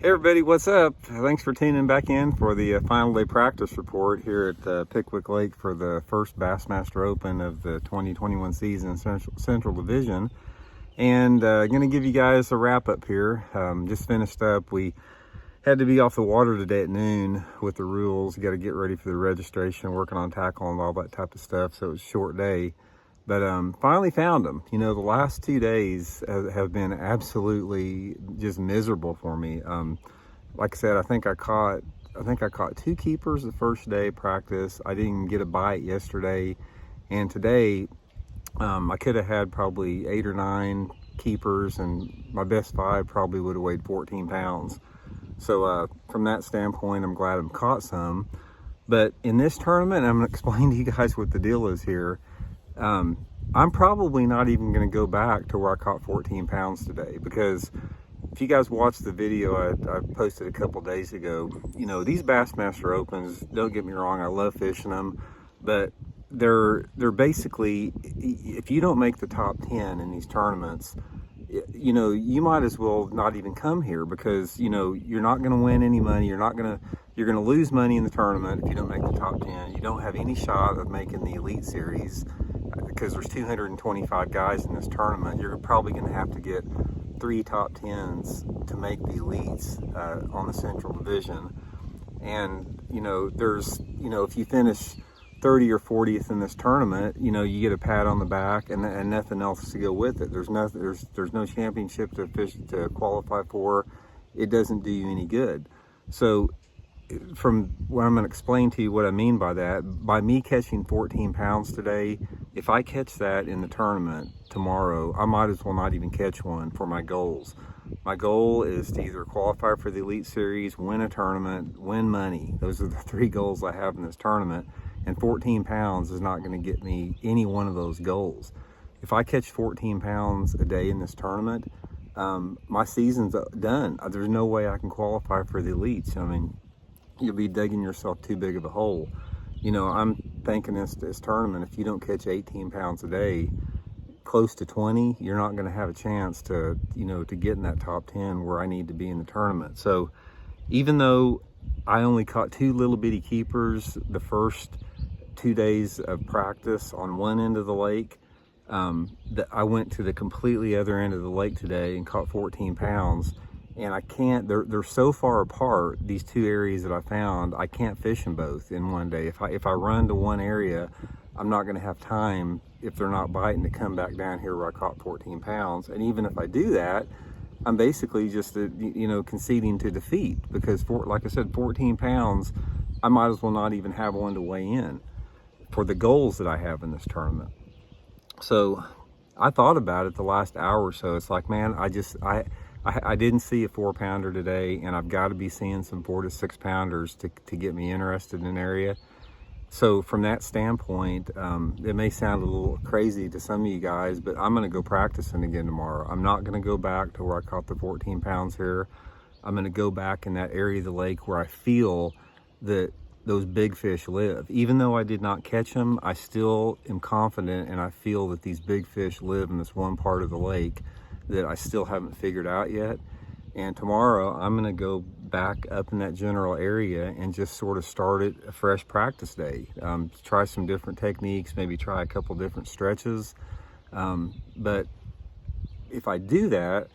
Hey everybody, what's up? Thanks for tuning back in for the final day practice report here at Pickwick Lake for the first Bassmaster Open of the 2021 season Central Division. And going to give you guys a wrap up here. Just finished up. We had to be off the water today at noon with the rules. You got to get ready for the registration, working on tackle and all that type of stuff. So it was a short day. But finally found them. You know, the last 2 days have been absolutely just miserable for me. Like I said, I think I caught 2 keepers the first day of practice. I didn't get a bite yesterday, and today I could have had probably 8 or 9 keepers, and my best 5 probably would have weighed 14 pounds. So from that standpoint, I'm glad I'm caught some. But in this tournament, I'm going to explain to you guys what the deal is here. I'm probably not even going to go back to where I caught 14 pounds today, because if you guys watched the video I posted a couple days ago, you know, these Bassmaster Opens, don't get me wrong, I love fishing them, but they're basically, if you don't make the top 10 in these tournaments, you know, you might as well not even come here, because, you know, you're not going to win any money. You're going to lose money in the tournament if you don't make the top 10. You don't have any shot of making the Elite Series, because there's 225 guys in this tournament. You're probably going to have to get 3 top 10s to make the elites on the Central Division. And, you know, if you finish 30 or 40th in this tournament, you know, you get a pat on the back and nothing else to go with it. There's no championship to qualify for. It doesn't do you any good. So from what I'm going to explain to you what I mean by that, by me catching 14 pounds today, if I catch that in the tournament tomorrow, I might as well not even catch one for my goals. My goal is to either qualify for the Elite Series, win a tournament, win money. Those are the 3 goals I have in this tournament, and 14 pounds is not going to get me any one of those goals. If I catch 14 pounds a day in this tournament, my season's done. There's no way I can qualify for the elites. I mean, you'll be digging yourself too big of a hole. You know, I'm thinking this tournament, if you don't catch 18 pounds a day, close to 20, you're not going to have a chance to, you know, to get in that top 10 where I need to be in the tournament. So even though I only caught 2 little bitty keepers the first 2 days of practice on one end of the lake, I went to the completely other end of the lake today and caught 14 pounds. And I can't, they're so far apart, these 2 areas that I found, I can't fish them both in one day. If I run to one area, I'm not going to have time, if they're not biting, to come back down here where I caught 14 pounds. And even if I do that, I'm basically just, you know, conceding to defeat, because like I said, 14 pounds, I might as well not even have one to weigh in for the goals that I have in this tournament. So I thought about it the last hour or so. It's like, man, I didn't see a 4-pounder today, and I've got to be seeing some 4 to 6 pounders to get me interested in an area. So from that standpoint, it may sound a little crazy to some of you guys, but I'm going to go practicing again tomorrow. I'm not going to go back to where I caught the 14 pounds here. I'm going to go back in that area of the lake where I feel that those big fish live. Even though I did not catch them, I still am confident, and I feel that these big fish live in this one part of the lake that I still haven't figured out yet. And tomorrow I'm going to go back up in that general area and just sort of start it a fresh practice day. Try some different techniques, maybe try a couple different stretches. But if I do that,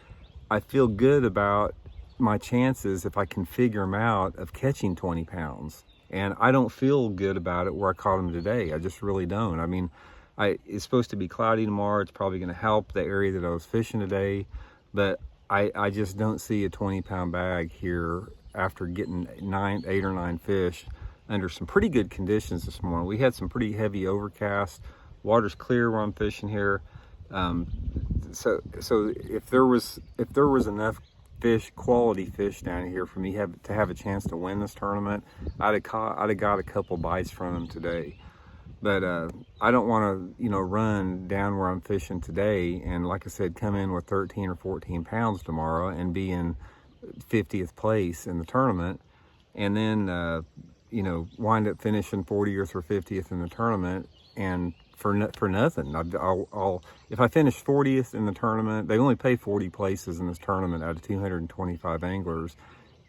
I feel good about my chances, if I can figure them out, of catching 20 pounds. And I don't feel good about it where I caught them today. I just really don't. I mean, it's supposed to be cloudy tomorrow. It's probably going to help the area that I was fishing today, but I just don't see a 20-pound bag here after getting 8 or 9 fish under some pretty good conditions this morning. We had some pretty heavy overcast. Water's clear where I'm fishing here. So if there was enough quality fish down here for me to have a chance to win this tournament, I'd have got a couple bites from them today. But I don't want to, you know, run down where I'm fishing today and, like I said, come in with 13 or 14 pounds tomorrow and be in 50th place in the tournament, and then you know, wind up finishing 40th or 50th in the tournament, and for nothing. If I finish 40th in the tournament, they only pay 40 places in this tournament out of 225 anglers.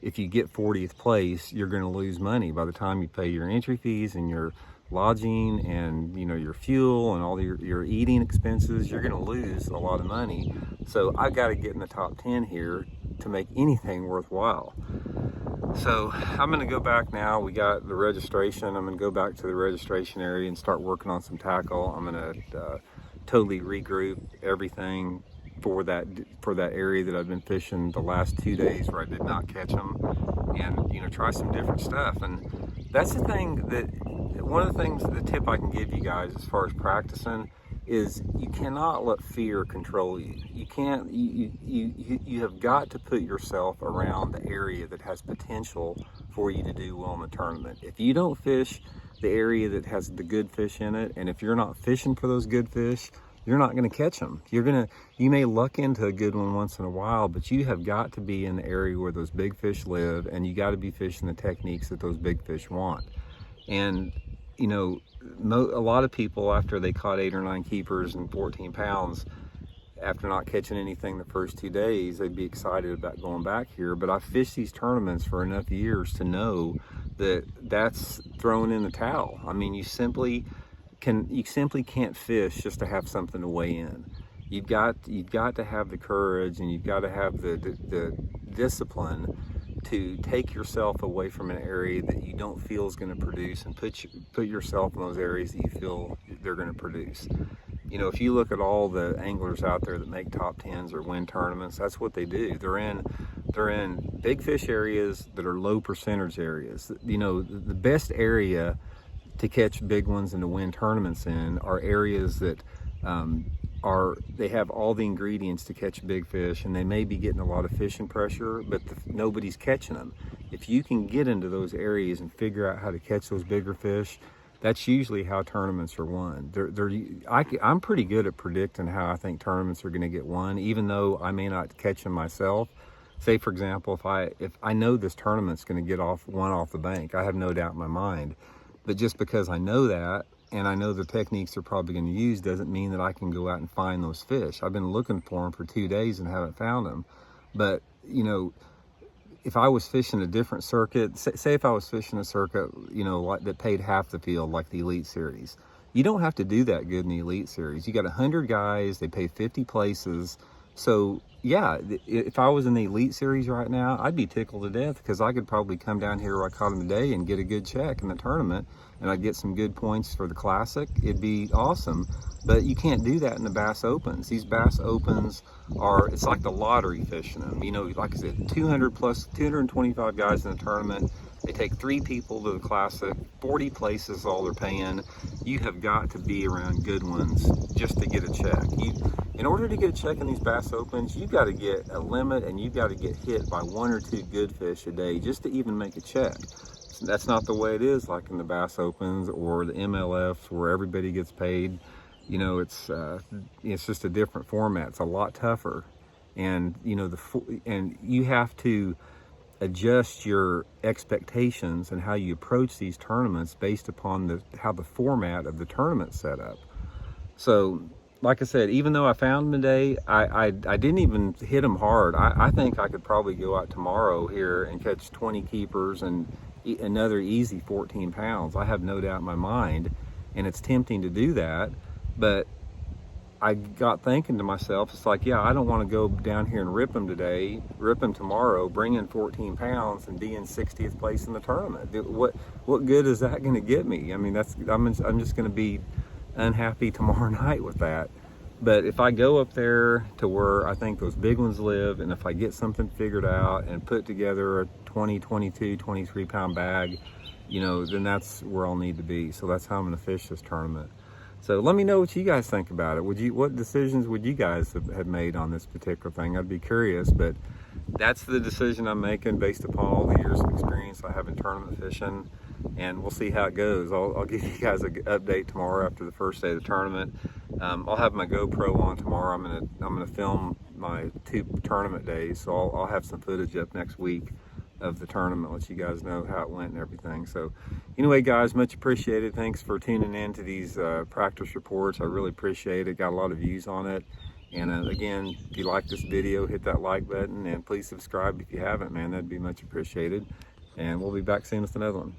if you get 40th place, you're going to lose money by the time you pay your entry fees and your lodging and your fuel and all your eating expenses. You're going to lose a lot of money. So I got to get in the top 10 here to make anything worthwhile. So I'm going to go back now. We got the registration. I'm going to go back to the registration area and start working on some tackle. I'm going to totally regroup everything for that area that I've been fishing the last 2 days where I did not catch them, and try some different stuff. And that's the thing one of the things, the tip I can give you guys as far as practicing is you cannot let fear control you. You can't, you have got to put yourself around the area that has potential for you to do well in the tournament. If you don't fish the area that has the good fish in it, and if you're not fishing for those good fish, you're not going to catch them. You may luck into a good one once in a while, but you have got to be in the area where those big fish live, and you got to be fishing the techniques that those big fish want. And a lot of people, after they caught 8 or 9 keepers and 14 pounds, after not catching anything the first 2 days, they'd be excited about going back here. But I've fished these tournaments for enough years to know that that's throwing in the towel. I mean, you simply can't fish just to have something to weigh in. You've got to have the courage, and you've got to have the discipline to take yourself away from an area that you don't feel is going to produce, and put yourself in those areas that you feel they're going to produce. If you look at all the anglers out there that make top 10s or win tournaments, that's what they do. They're in big fish areas that are low percentage areas. The best area to catch big ones and to win tournaments in are areas that they have all the ingredients to catch big fish, and they may be getting a lot of fishing pressure, but nobody's catching them. If you can get into those areas and figure out how to catch those bigger fish, that's usually how tournaments are won. I'm pretty good at predicting how I think tournaments are going to get won, even though I may not catch them myself. Say, for example, if I know this tournament's going to get one off the bank, I have no doubt in my mind. But just because I know that, and I know the techniques they're probably going to use, doesn't mean that I can go out and find those fish. I've been looking for them for 2 days and haven't found them. But, if I was fishing a different circuit, say if I was fishing a circuit, like that paid half the field, like the Elite Series, you don't have to do that good in the Elite Series. You got 100 guys, they pay 50 places. So yeah, if I was in the Elite Series right now, I'd be tickled to death, because I could probably come down here where I caught them today and get a good check in the tournament, and I'd get some good points for the Classic. It'd be awesome. But you can't do that in the Bass Opens. These Bass Opens it's like the lottery fishing them. Like I said, 225 guys in the tournament. They take 3 people to the Classic, 40 places is all they're paying. You have got to be around good ones just to get a check. In order to get a check in these Bass Opens, you've got to get a limit, and you've got to get hit by 1 or 2 good fish a day just to even make a check. So that's not the way it is like in the Bass Opens or the MLFs, where everybody gets paid. It's just a different format. It's a lot tougher, and and you have to adjust your expectations and how you approach these tournaments based upon how the format of the tournament's set up. So, like I said, even though I found them today, I didn't even hit them hard. I think I could probably go out tomorrow here and catch 20 keepers and another easy 14 pounds. I have no doubt in my mind, and it's tempting to do that. But I got thinking to myself, it's like, yeah, I don't want to go down here and rip them today, rip them tomorrow, bring in 14 pounds and be in 60th place in the tournament. What good is that going to get me? I mean, I'm just going to be unhappy tomorrow night with that. But if I go up there to where I think those big ones live, and if I get something figured out and put together a 20, 22, 23 pound bag, then that's where I'll need to be. So that's how I'm going to fish this tournament. So let me know what you guys think about it. What decisions would you guys have made on this particular thing? I'd be curious, but that's the decision I'm making based upon all the years of experience I have in tournament fishing, and we'll see how it goes. I'll give you guys an update tomorrow after the first day of the tournament. I'll have my GoPro on tomorrow. I'm gonna film my 2 tournament days, so I'll have some footage up next week of the tournament, let you guys know how it went and everything. So anyway, guys, much appreciated. Thanks for tuning in to these practice reports. I really appreciate it. Got a lot of views on it, And again, if you like this video, hit that like button, and please subscribe if you haven't, man. That'd be much appreciated. And we'll be back soon with another one.